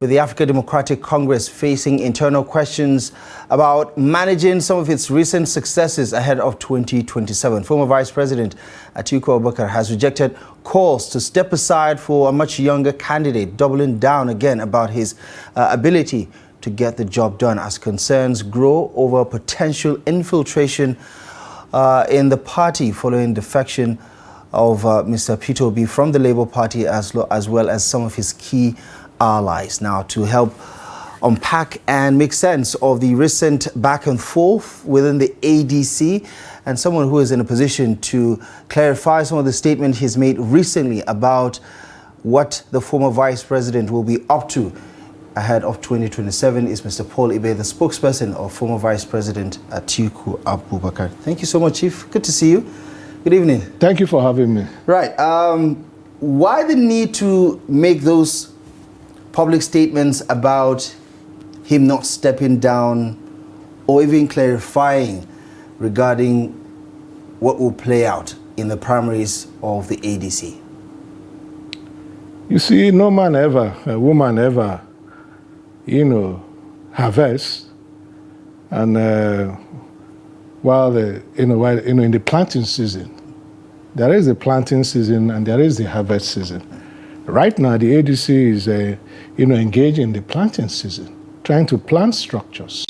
With the African Democratic Congress facing internal questions about managing some of its recent successes ahead of 2027, former Vice President Atiku Abubakar has rejected calls to step aside for a much younger candidate, doubling down again about his ability to get the job done as concerns grow over potential infiltration in the party following defection of Mr. Peter Obi from the Labour Party as well as some of his key allies. Now, to help unpack and make sense of the recent back and forth within the ADC, and someone who is in a position to clarify some of the statements he's made recently about what the former vice president will be up to ahead of 2027 is Mr. Paul Ibe, the spokesperson of former Vice President Atiku Abubakar. Thank you so much, Chief. Good to see you. Good evening. Thank you for having me. Right. Why the need to make those public statements about him not stepping down or even clarifying regarding what will play out in the primaries of the ADC? You see, no man ever, a woman ever, harvests, and in the planting season, there is the planting season and there is the harvest season. Right now, the ADC is, engaged in the planting season, trying to plant structures,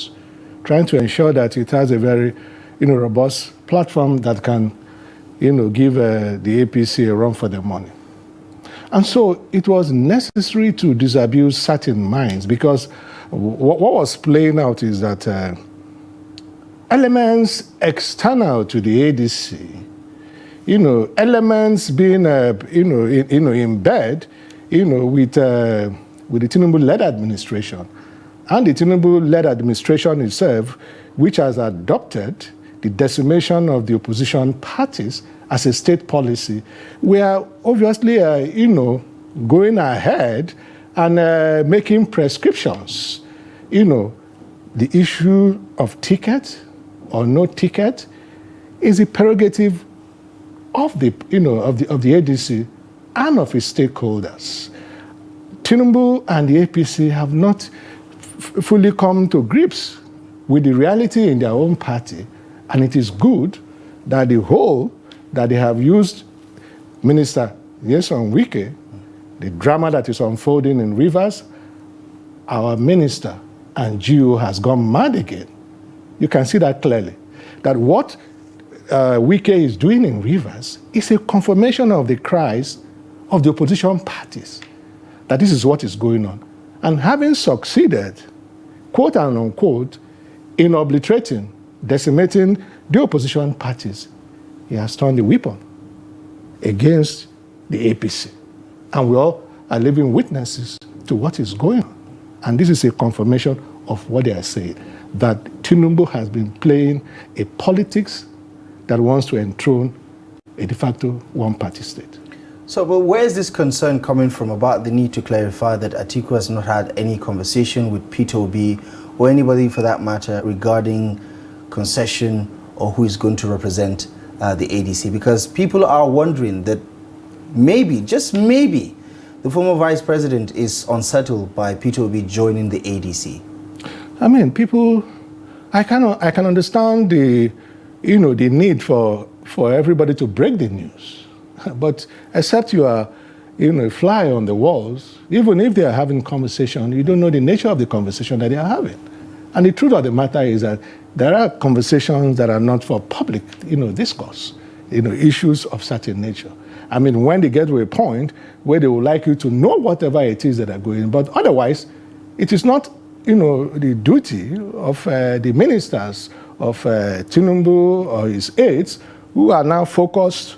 trying to ensure that it has a very, robust platform that can, give the APC a run for their money. And so it was necessary to disabuse certain minds because what was playing out is that elements external to the ADC, elements being, in bed, with the Tinubu-led administration, and the Tinubu-led administration itself, which has adopted the decimation of the opposition parties as a state policy, we are obviously, going ahead and making prescriptions. The issue of ticket or no ticket is a prerogative of the ADC and of its stakeholders. Tinubu and the APC have not fully come to grips with the reality in their own party, and it is good that that they have used Minister Nyesom Wike, the drama that is unfolding in Rivers, our minister and GO has gone mad again. You can see that clearly, that what Wike is doing in Rivers is a confirmation of the cries of the opposition parties, that this is what is going on. And having succeeded, quote and unquote, in obliterating, decimating the opposition parties, he has turned the weapon against the APC. And we all are living witnesses to what is going on. And this is a confirmation of what they are saying, that Tinubu has been playing a politics that wants to enthrone a de facto one-party state. So, but where is this concern coming from about the need to clarify that Atiku has not had any conversation with Peter Obi or anybody for that matter regarding concession or who is going to represent the ADC? Because people are wondering that maybe, just maybe, the former vice president is unsettled by Peter Obi joining the ADC. I mean, people, I can understand the need for everybody to break the news. But except you are, a fly on the walls, even if they are having conversation, you don't know the nature of the conversation that they are having. And the truth of the matter is that there are conversations that are not for public, discourse, issues of certain nature. I mean, when they get to a point where they would like you to know whatever it is that are going on, but otherwise, it is not, the duty of the ministers of Tinubu or his aides who are now focused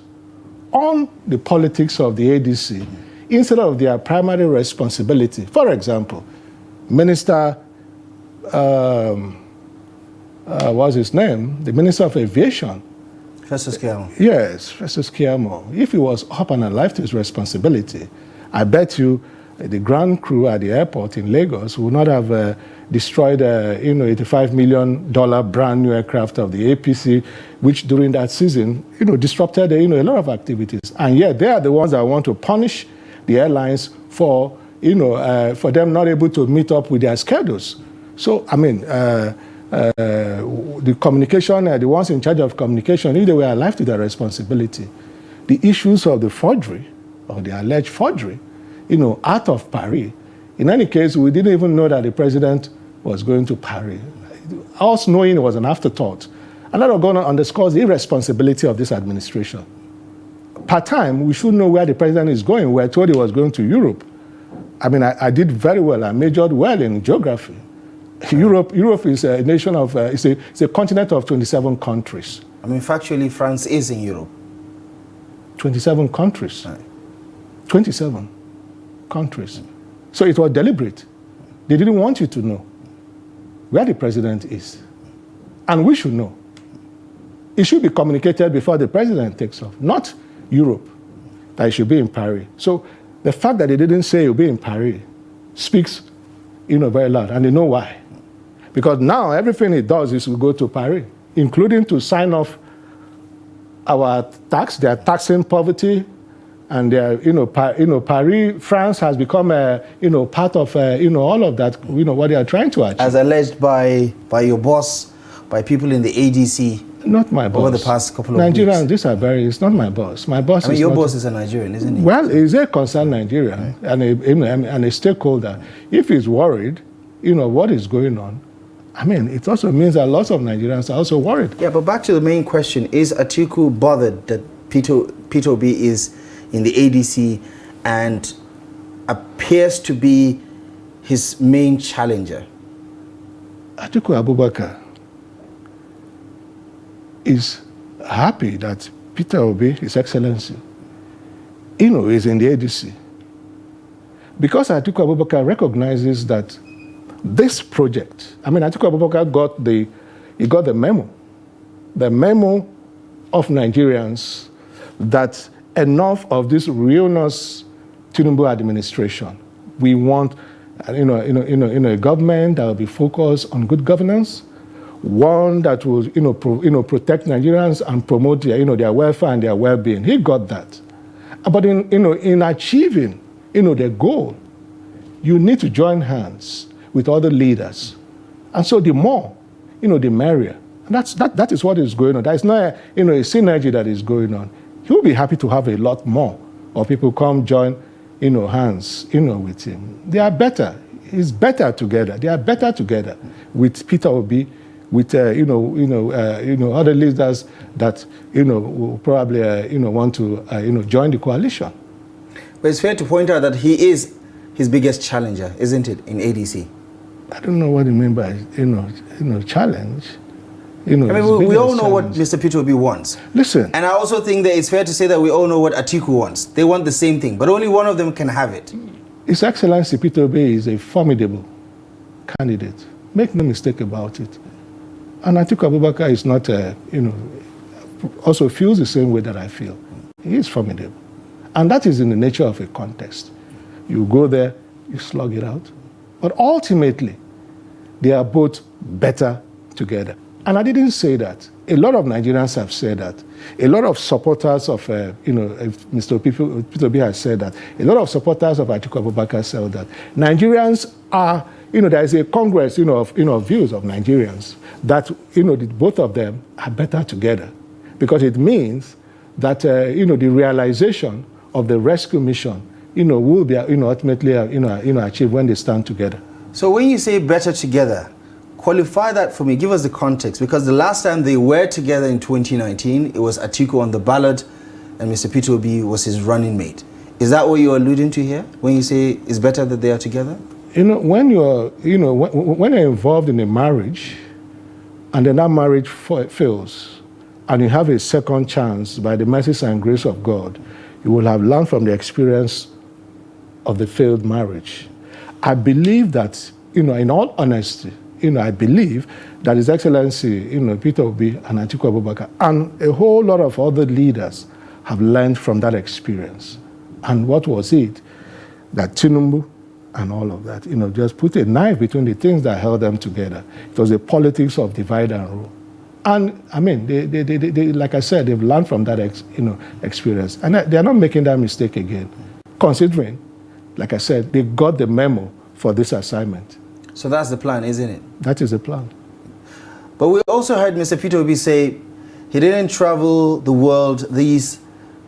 on the politics of the ADC instead of their primary responsibility. For example, Minister, what's his name? The Minister of Aviation. Festus Keyamo. Yes, Festus Keyamo. If he was up and alive to his responsibility, I bet you the ground crew at the airport in Lagos would not have destroyed $85 million brand new aircraft of the APC, which during that season, disrupted a lot of activities. And yet they are the ones that want to punish the airlines for for them not able to meet up with their schedules. So, I mean, the communication, the ones in charge of communication, if they were alive to their responsibility, the issues of the forgery, or the alleged forgery, out of Paris. In any case, we didn't even know that the president was going to Paris. Us knowing it was an afterthought. And that going to underscores the irresponsibility of this administration. Part time, we should know where the president is going. We were told he was going to Europe. I mean, I did very well. I majored well in geography. Europe is a nation of, it's a continent of 27 countries. I mean, factually, France is in Europe. 27 countries. Right. 27 countries. So it was deliberate. They didn't want you to know where the president is. And we should know. It should be communicated before the president takes off, not Europe, that he should be in Paris. So the fact that they didn't say he'll be in Paris speaks, very loud, and they know why. Because now everything he does is to go to Paris, including to sign off our tax. They are taxing poverty, and they are, Paris, France has become part of, all of that, what they are trying to achieve. As alleged by your boss, by people in the ADC. Not my boss. Over the past couple of Nigerians, weeks. It's not my boss. My boss is your boss is a Nigerian, isn't he? Well, he's a concerned Nigerian, right, and a stakeholder. If he's worried, what is going on, I mean, it also means that lots of Nigerians are also worried. Yeah, but back to the main question, is Atiku bothered that Peter Obi is in the ADC and appears to be his main challenger? Atiku Abubakar is happy that Peter Obi, His Excellency, is in the ADC. Because Atiku Abubakar recognizes that this project, Atiku Abubakar got the memo of Nigerians that enough of this ruinous Tinubu administration. We want, a government that will be focused on good governance, one that will, protect Nigerians and promote their welfare and their well-being. He got that. But in achieving, the goal, you need to join hands with other leaders. And so the more, the merrier. And that is what is going on. There is not a synergy that is going on. He will be happy to have a lot more of people come join, hands, with him. They are better. It's better together. They are better together with Peter Obi, with other leaders that will probably want to join the coalition. But it's fair to point out that he is his biggest challenger, isn't it, in ADC? I don't know what you mean by challenge. We all know what Mr. Peter Obi wants. Listen. And I also think that it's fair to say that we all know what Atiku wants. They want the same thing, but only one of them can have it. His Excellency Peter Obi is a formidable candidate. Make no mistake about it. And Atiku Abubakar is not, also feels the same way that I feel. He is formidable. And that is in the nature of a contest. You go there, you slug it out. But ultimately, they are both better together. And I didn't say that. A lot of Nigerians have said that. A lot of supporters of, Mr. Peter Obi has said that. A lot of supporters of Atiku Abubakar said that. Nigerians are, there is a congress, of views of Nigerians that, both of them are better together. Because it means that, the realization of the rescue mission, will be, ultimately, achieved when they stand together. So when you say better together, qualify that for me. Give us the context, because the last time they were together in 2019, it was Atiku on the ballot and Mr. Peter Obi was his running mate. Is that what you're alluding to here when you say it's better that they are together? When you're, when you're involved in a marriage and then that marriage fails and you have a second chance by the mercies and grace of God, you will have learned from the experience of the failed marriage. I believe that, in all honesty, I believe that His Excellency, Peter Obi and Atiku Abubakar and a whole lot of other leaders have learned from that experience. And what was it? That Tinubu and all of that, just put a knife between the things that held them together. It was the politics of divide and rule. And they like I said, they've learned from that experience. And they are not making that mistake again, considering, like I said, they got the memo for this assignment. So that's the plan, isn't it? That is the plan. But we also heard Mr. Peter Obi say he didn't travel the world these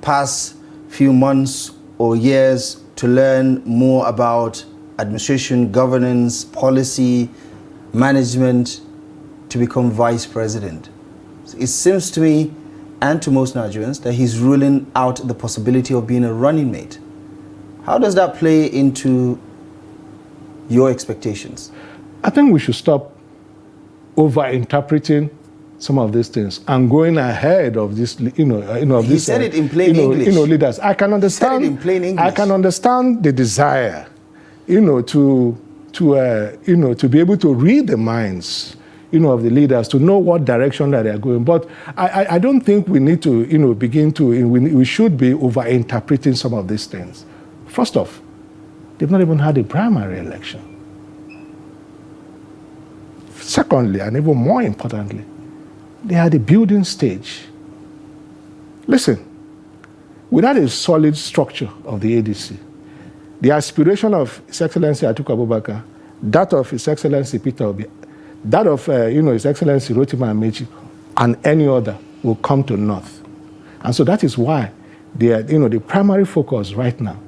past few months or years to learn more about administration, governance, policy, management to become vice president. It seems to me and to most Nigerians that he's ruling out the possibility of being a running mate. How does that play into your expectations? I think we should stop over-interpreting some of these things and going ahead of this, of He said it in plain English. Leaders. I can understand. He said it in plain English. I can understand the desire, to be able to read the minds, of the leaders, to know what direction that they are going. But I don't think we need to, we should be over-interpreting some of these things. First off, they've not even had a primary election. Secondly, and even more importantly, they are the building stage. Listen, without a solid structure of the ADC, the aspiration of His Excellency Atiku Abubakar, that of His Excellency Peter Obi, that of His Excellency Rotimi Amechi, and any other will come to naught. And so that is why the primary focus right now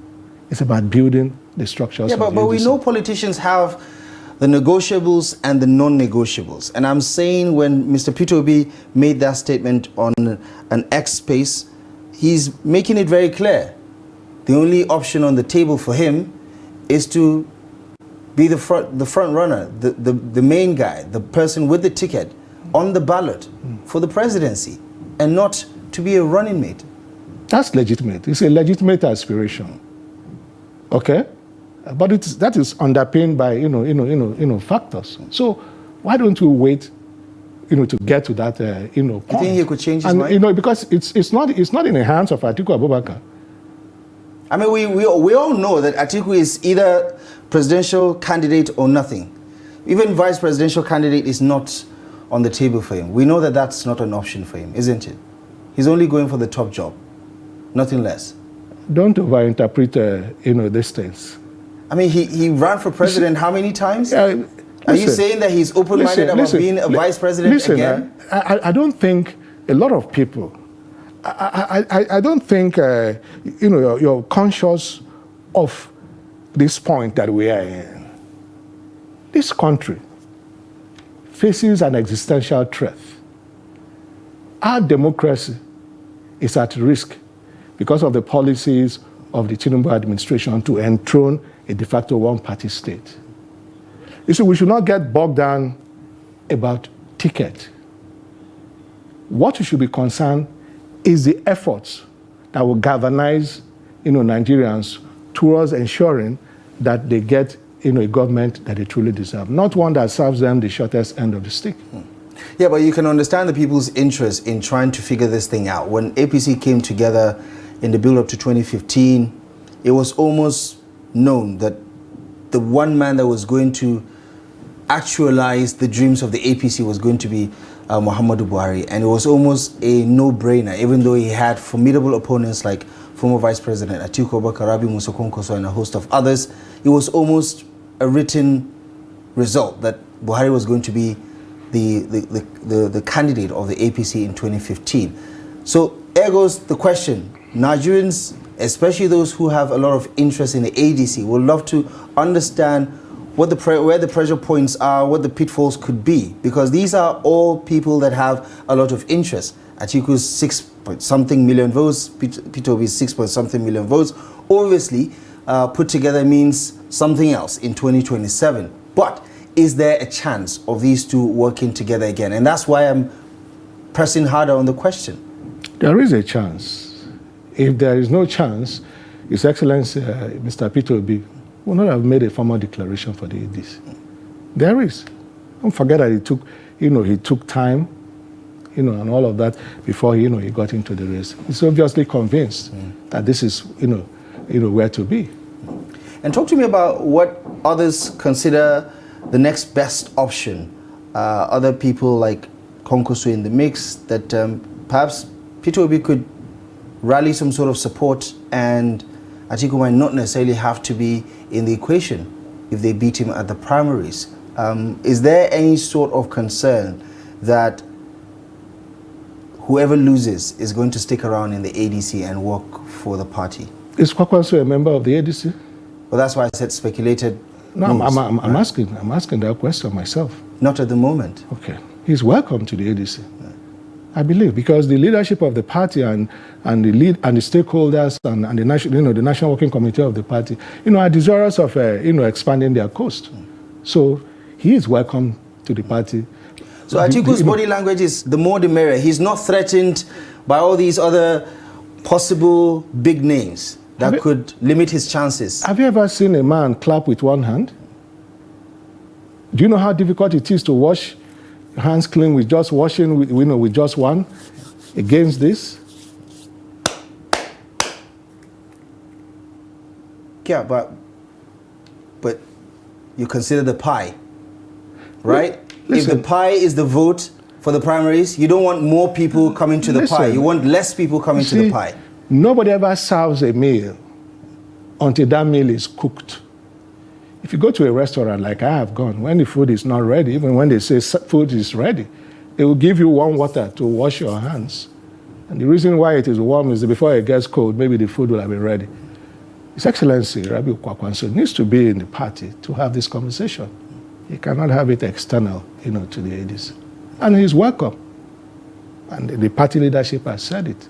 is about building the structures. Yeah, but we know politicians have the negotiables and the non-negotiables. And I'm saying when Mr. Peter Obi made that statement on an X space, he's making it very clear. The only option on the table for him is to be the front runner, the main guy, the person with the ticket on the ballot for the presidency, and not to be a running mate. That's legitimate. It's a legitimate aspiration. Okay? But that is underpinned by factors. So why don't we wait, to get to that point? You think he could change his mind? Because it's not in the hands of Atiku Abubakar. I mean, we all know that Atiku is either presidential candidate or nothing. Even vice presidential candidate is not on the table for him. We know that that's not an option for him, isn't it? He's only going for the top job, nothing less. Don't overinterpret, these things. I mean, he ran for president how many times? Are you saying that he's open-minded about being a vice president again? I don't think a lot of people, I don't think, you're conscious of this point that we are in. This country faces an existential threat. Our democracy is at risk because of the policies of the Tinubu administration to enthrone a de facto one-party state. You see, we should not get bogged down about ticket. What we should be concerned is the efforts that will galvanize, Nigerians towards ensuring that they get, a government that they truly deserve, not one that serves them the shortest end of the stick. Yeah, but you can understand the people's interest in trying to figure this thing out. When APC came together in the build-up to 2015, it was almost known that the one man that was going to actualize the dreams of the APC was going to be Muhammadu Buhari, and it was almost a no-brainer, even though he had formidable opponents like former Vice President Atiku Abubakar, Rabi Musa Kwankwaso, and a host of others. It was almost a written result that Buhari was going to be the candidate of the APC in 2015. So there goes the question. Nigerians, especially those who have a lot of interest in the ADC, would love to understand where the pressure points are, what the pitfalls could be, because these are all people that have a lot of interest. Atiku's 6-point-something million votes, Peter Obi's 6-point-something million votes, obviously put together means something else in 2027. But is there a chance of these two working together again? And that's why I'm pressing harder on the question. There is a chance. If there is no chance, His Excellency Mr. Peter Obi will not have made a formal declaration for the ADC. There is. Don't forget that he took time, and all of that before, he got into the race. He's obviously convinced that this is, where to be. And talk to me about what others consider the next best option. Other people like Kwankwaso in the mix that perhaps Peter Obi could rally some sort of support and Atiku might not necessarily have to be in the equation if they beat him at the primaries. Is there any sort of concern that whoever loses is going to stick around in the ADC and work for the party? Is Kwakwanso a member of the ADC? Well, that's why I said speculated. No, I'm asking that question myself. Not at the moment. Okay. He's welcome to the ADC. I believe, because the leadership of the party and the stakeholders and the national, the national working committee of the party, are desirous of expanding their coast. So he is welcome to the party. So Atiku's body language is the more the merrier. He's not threatened by all these other possible big names that could limit his chances. Have you ever seen a man clap with one hand? Do you know how difficult it is to wash hands clean with just washing with just one against this? Yeah, but you consider the pie, right? Listen, if the pie is the vote for the primaries, you don't want more people coming to the pie. You want less people coming to the pie. Nobody ever serves a meal until that meal is cooked. If you go to a restaurant like I have gone, when the food is not ready, even when they say food is ready, they will give you warm water to wash your hands. And the reason why it is warm is that before it gets cold, maybe the food will have been ready. His Excellency, Rabiu Kwakwanso, needs to be in the party to have this conversation. He cannot have it external, to the ADC. And he's welcome. And the party leadership has said it.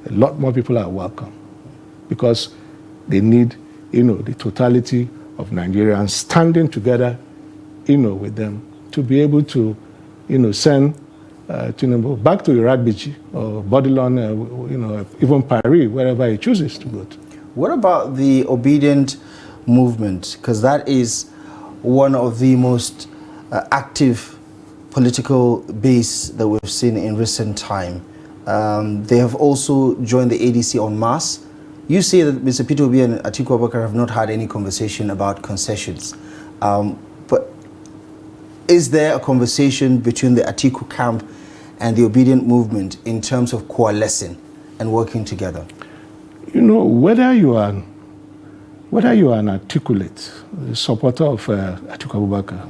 A lot more people are welcome because they need, the totality of Nigerians standing together, with them to be able to, send Tinubu back to Iragbiji or Bodilon, even Paris, wherever he chooses to go to. What about the obedient movement? Because that is one of the most active political base that we've seen in recent time. They have also joined the ADC en masse. You say that Mr. Peter Obi and Atiku Abubakar have not had any conversation about concessions. But is there a conversation between the Atiku camp and the obedient movement in terms of coalescing and working together? Whether you are an articulate supporter of Atiku Abubakar,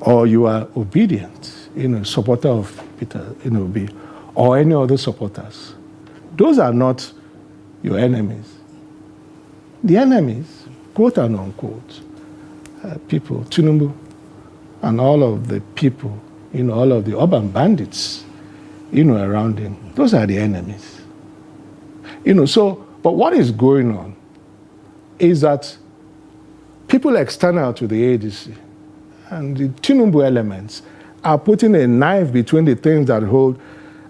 or you are obedient, supporter of Peter Obi, or any other supporters, those are not your enemies. The enemies, quote and unquote, people, Tinubu, and all of the people, all of the urban bandits, around him, those are the enemies. But what is going on is that people external to the ADC and the Tinubu elements are putting a knife between the things that hold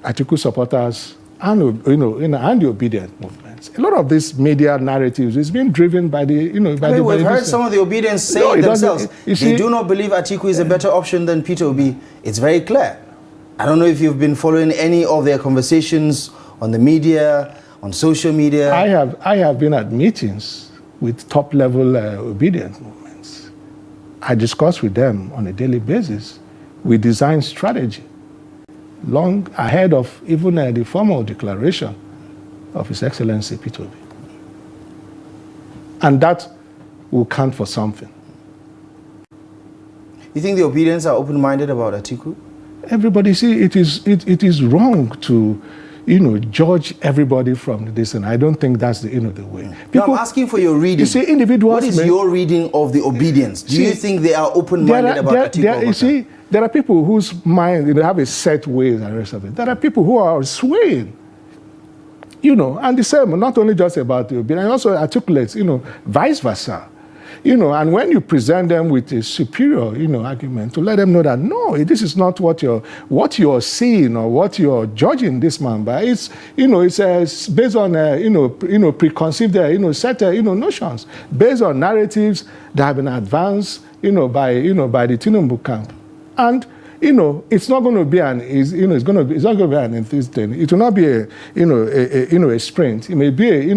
Atiku supporters and the obedient movements. A lot of this media narratives is being driven by the we've heard some of the obedients say themselves they do not believe Atiku is a better option than Peter Obi. It's very clear. I don't know if you've been following any of their conversations on the media, on social media. I have been at meetings with top-level obedient movements. I discuss with them on a daily basis. We design strategy long ahead of even the formal declaration of His Excellency Peter Obi. And that will count for something. You think the obedients are open-minded about Atiku? Everybody, see, it is wrong to judge everybody from this, and I don't think that's the way. People, I'm asking for your reading. You see, individuals. What is your reading of the obedience? Do you think they are open-minded about Atiku? You see, there are people whose mind have a set ways and the rest of it. There are people who are swaying, and the same, not only just about the obedience, also articulates, vice versa. And when you present them with a superior, argument, to let them know that, no, this is not what you're seeing or what you're judging this man by. It's, it's based on, preconceived, set, notions, based on narratives that have been advanced, by the Tinubu camp. And, it's not going to be it's not going to be an enthusiast thing. It will not be a sprint. It may be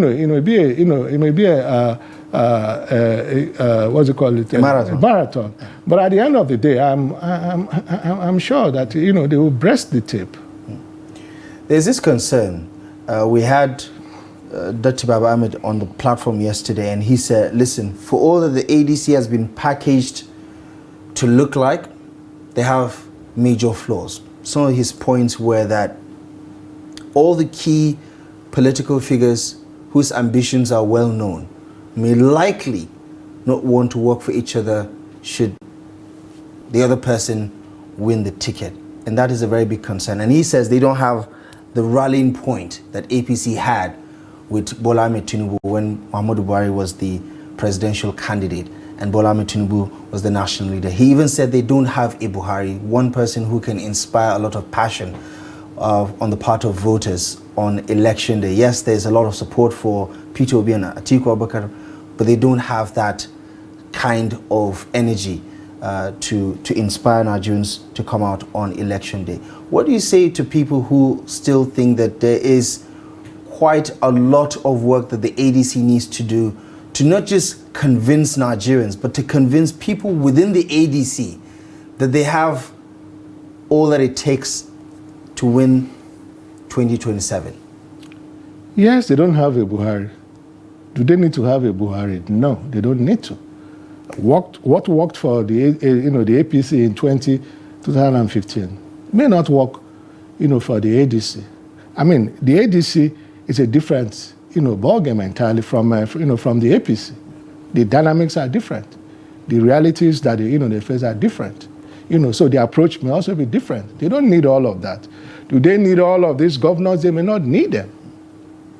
what's it called? Marathon. But at the end of the day, I'm sure that they will breast the tape. There's this concern. We had Dr. Baba Ahmed on the platform yesterday, and he said, listen, for all that the ADC has been packaged to look like, they have major flaws. Some of his points were that all the key political figures whose ambitions are well known may likely not want to work for each other should the other person win the ticket. And that is a very big concern. And he says they don't have the rallying point that APC had with Bola Ahmed Tinubu when Muhammadu Buhari was the presidential candidate and Bola Ahmed Tinubu was the national leader. He even said they don't have a Buhari, one person who can inspire a lot of passion on the part of voters on election day. Yes, there's a lot of support for Peter Obi and Atiku Abubakar, but they don't have that kind of energy to inspire Nigerians to come out on election day. What do you say to people who still think that there is quite a lot of work that the ADC needs to do to not just convince Nigerians, but to convince people within the ADC that they have all that it takes to win 2027? Yes, they don't have a Buhari. Do they need to have a Buhari? No, they don't need to. What worked for the APC in 2015 may not work, for the ADC. I mean, the ADC is a different, ballgame entirely from the APC. The dynamics are different. The realities that they face are different. So the approach may also be different. They don't need all of that. Do they need all of these governors? They may not need them.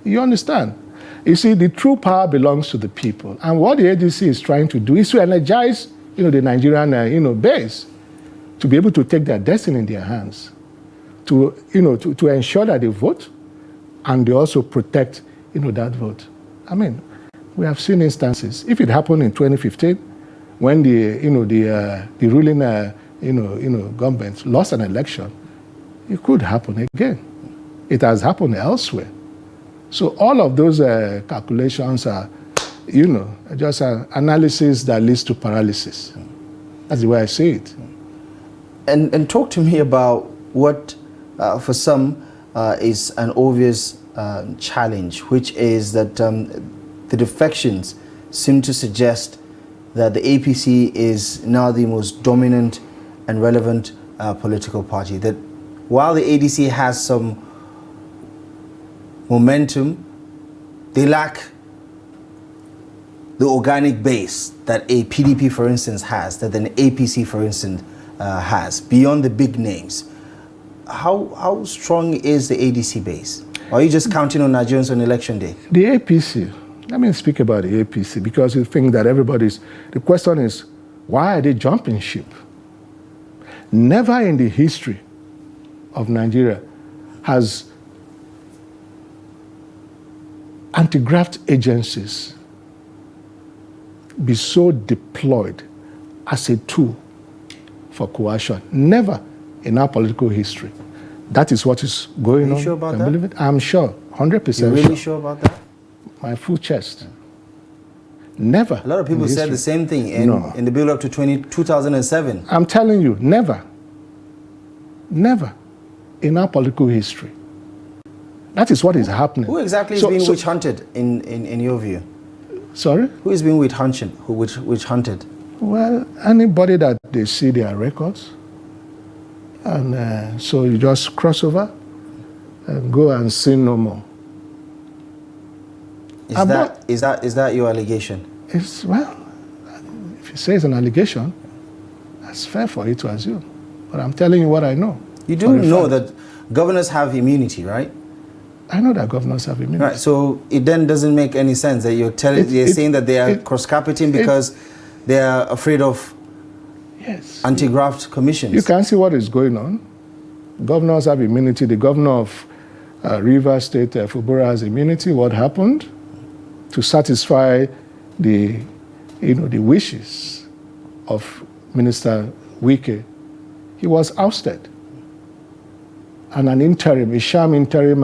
You understand? You see, the true power belongs to the people. And what the ADC is trying to do is to energize, the Nigerian, base to be able to take their destiny in their hands, to ensure that they vote and they also protect, that vote. I mean, we have seen instances. If it happened in 2015, when the ruling, government lost an election, it could happen again. It has happened elsewhere. So all of those calculations are, just an analysis that leads to paralysis. That's the way I see it. And talk to me about what, for some, is an obvious challenge, which is that the defections seem to suggest that the APC is now the most dominant and relevant political party. That while the ADC has some momentum, they lack the organic base that a PDP, for instance, has, that an APC, for instance, has, beyond the big names. How strong is the ADC base? Or are you just counting on Nigerians on election day? The APC, let me speak about the APC, because you think that the question is, why are they jumping ship? Never in the history of Nigeria has anti-graft agencies be so deployed as a tool for coercion. Never in our political history. That is what is going on. Are you sure about that? Believe it? I'm sure, 100% You're really sure about that? My full chest. Never. A lot of people said the same thing in the build-up to 2007. I'm telling you, never. Never in our political history. That is what is happening. Who exactly is being witch-hunted in your view? Sorry? Who is being witch-hunted? Well, anybody that they see their records. And so you just cross over and go and sin no more. Is that your allegation? Well, if you say it's an allegation, that's fair for you to assume. But I'm telling you what I know. You do know that governors have immunity, right? I know that governors have immunity. Right, so it then doesn't make any sense that you're saying that they are cross-carpeting because they are afraid of anti-graft commissions. You can see what is going on. Governors have immunity. The governor of Rivers State, Fubura, has immunity. What happened? To satisfy the wishes of Minister Wike, he was ousted. And a sham interim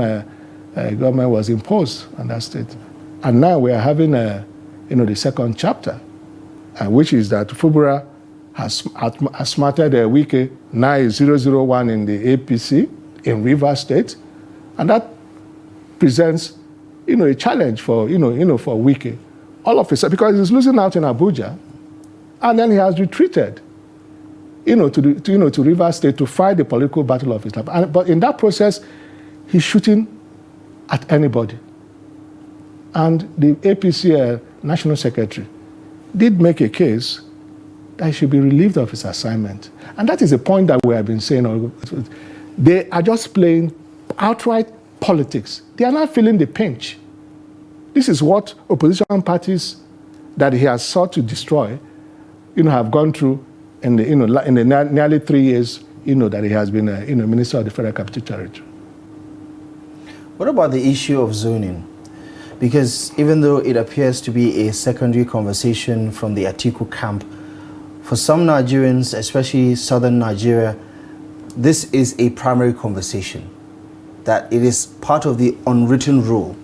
government was imposed on that state. And now we are having the second chapter, which is that Fubura has outsmarted Wike. Now is 001 in the APC in Rivers State. And that presents a challenge for, for Wike. All of a sudden, because he's losing out in Abuja, and then he has retreated, to Rivers State to fight the political battle of his life. But in that process, he's shooting at anybody. And the APC National Secretary did make a case that he should be relieved of his assignment. And that is the point that we have been saying. They are just playing outright politics. They are not feeling the pinch. This is what opposition parties that he has sought to destroy, have gone through in the, in the nearly 3 years, that he has been, Minister of the Federal Capital Territory. What about the issue of zoning? Because even though it appears to be a secondary conversation from the Atiku camp, for some Nigerians, especially southern Nigeria, this is a primary conversation, that it is part of the unwritten rule,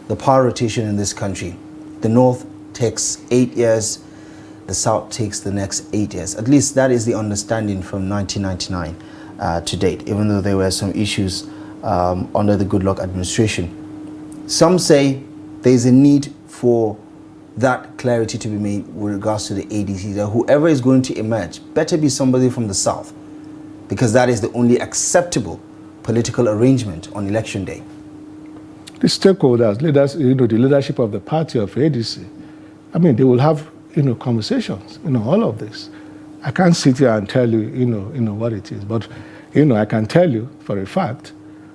the power rotation in this country. The North takes 8 years, the South takes the next 8 years. At least that is the understanding from 1999 to date, even though there were some issues under the Goodluck administration. Some say there is a need for that clarity to be made with regards to the ADC, that whoever is going to emerge better be somebody from the South, because that is the only acceptable political arrangement on election day. The stakeholders, leaders, the leadership of the party of ADC, they will have, conversations, all of this. I can't sit here and tell you, what it is, but, I can tell you for a fact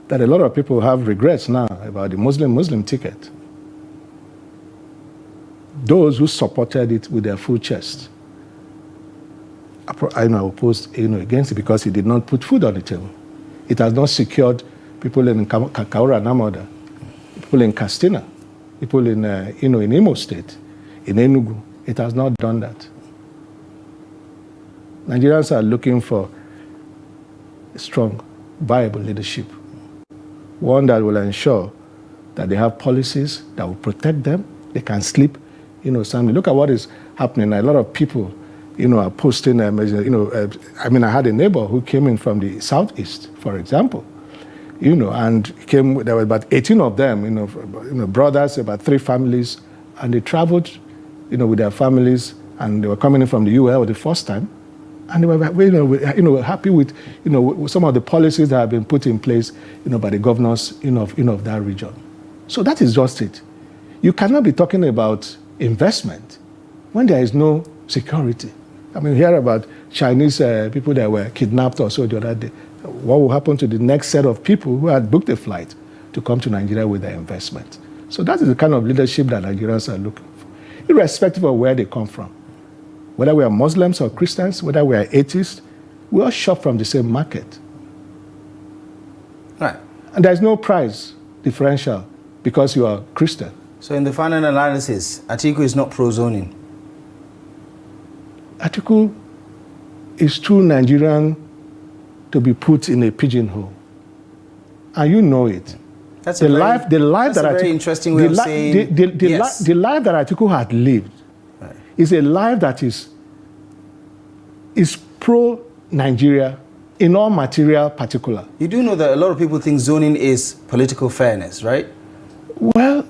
that a lot of people have regrets now about the Muslim ticket. Those who supported it with their full chest, I opposed, against it because it did not put food on the table. It has not secured people in Kaura Namoda, people in Castina, people in, in Imo State, in Enugu. It has not done that. Nigerians are looking for strong, viable leadership. One that will ensure that they have policies that will protect them. They can sleep, soundly. Look at what is happening. A lot of people, are posting, I had a neighbor who came in from the southeast, for example, and there were about 18 of them, brothers, about 3 families, and they traveled, with their families, and they were coming in from the UL for the first time. And they were happy with, with some of the policies that have been put in place, by the governors, of that region. So that is just it. You cannot be talking about investment when there is no security. We hear about Chinese people that were kidnapped or so the other day. What will happen to the next set of people who had booked a flight to come to Nigeria with their investment? So that is the kind of leadership that Nigerians are looking for, irrespective of where they come from. Whether we are Muslims or Christians, whether we are atheists, we all shop from the same market. Right. And there's no price differential because you are Christian. So in the final analysis, Atiku is not pro-zoning. Atiku is too Nigerian to be put in a pigeonhole. And you know it. That's a very interesting way of saying yes. The life that Atiku had lived is a life that is pro-Nigeria in all material particular. You do know that a lot of people think zoning is political fairness, right? Well,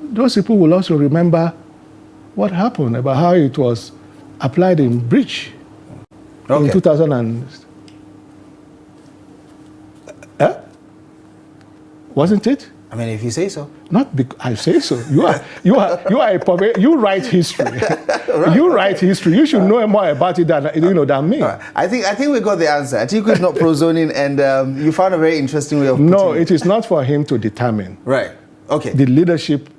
those people will also remember what happened about how it was applied in Bridge in 2000 wasn't it? If you say so. Not because I say so. You write history. Right. You write history. You should know more about it than me. Right. I think we got the answer. Atiku is not pro-zoning, and you found a very interesting way of putting it. No, it is not for him to determine. Right. Okay. The leadership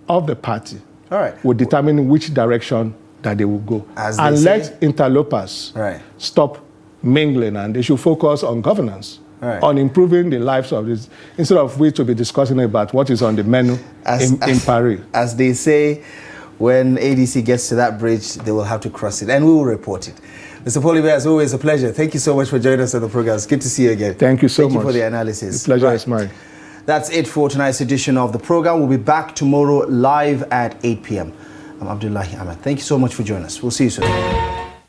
of the party will determine which direction that they will go. And let interlopers stop mingling, and they should focus on governance. On improving the lives of this, instead of we to be discussing about what is on the menu in Paris. As they say, when ADC gets to that bridge, they will have to cross it, and we will report it. Mr. Polibe, as always, a pleasure. Thank you so much for joining us on the program. It's good to see you again. Thank you so much. Thank you for the analysis. The pleasure is mine. That's it for tonight's edition of the program. We'll be back tomorrow live at 8 p.m. I'm Abdullahi Ahmed. Thank you so much for joining us. We'll see you soon.